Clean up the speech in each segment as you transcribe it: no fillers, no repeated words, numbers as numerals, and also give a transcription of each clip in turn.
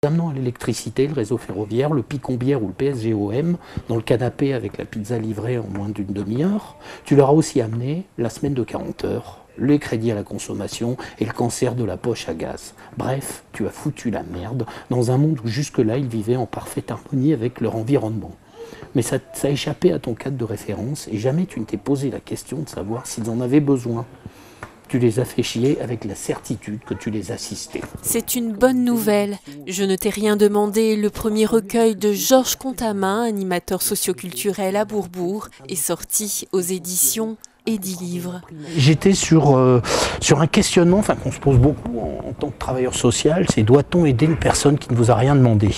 amenant à l'électricité, le réseau ferroviaire, le Picombière ou le PSGOM, dans le canapé avec la pizza livrée en moins d'une demi-heure. Tu leur as aussi amené la semaine de 40 heures, les crédits à la consommation et le cancer de la poche à gaz. Bref, tu as foutu la merde dans un monde où jusque-là ils vivaient en parfaite harmonie avec leur environnement. Mais ça a échappé à ton cadre de référence et jamais tu ne t'es posé la question de savoir s'ils en avaient besoin. Tu les as fait chier avec la certitude que tu les assistais. C'est une bonne nouvelle. Je ne t'ai rien demandé. Le premier recueil de Georges Contamin, animateur socioculturel à Bourbourg, est sorti aux éditions Edilivre. J'étais sur un questionnement qu'on se pose beaucoup en tant que travailleur social, c'est doit-on aider une personne qui ne vous a rien demandé?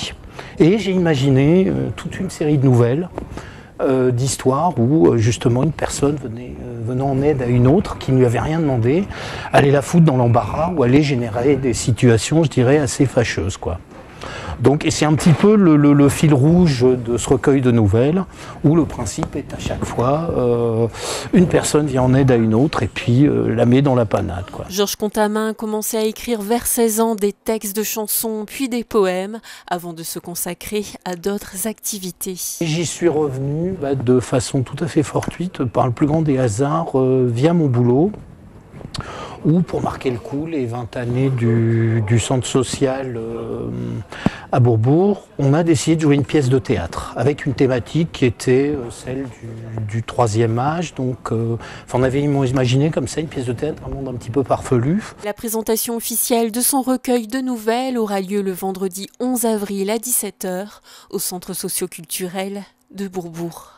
Et j'ai imaginé toute une série de nouvelles, d'histoires où justement une personne venant en aide à une autre qui ne lui avait rien demandé, allait la foutre dans l'embarras ou allait générer des situations, je dirais, assez fâcheuses, quoi. Donc, et c'est un petit peu le fil rouge de ce recueil de nouvelles, où le principe est à chaque fois, une personne vient en aide à une autre et puis la met dans la panade, quoi. Georges Contamin a commencé à écrire vers 16 ans des textes de chansons puis des poèmes, avant de se consacrer à d'autres activités. J'y suis revenu de façon tout à fait fortuite, par le plus grand des hasards, via mon boulot, où pour marquer le coup, les 20 années du centre social à Bourbourg, on a décidé de jouer une pièce de théâtre avec une thématique qui était celle du troisième âge. Donc, on avait imaginé comme ça une pièce de théâtre, un monde un petit peu farfelu. La présentation officielle de son recueil de nouvelles aura lieu le vendredi 11 avril à 17 h au centre socioculturel de Bourbourg.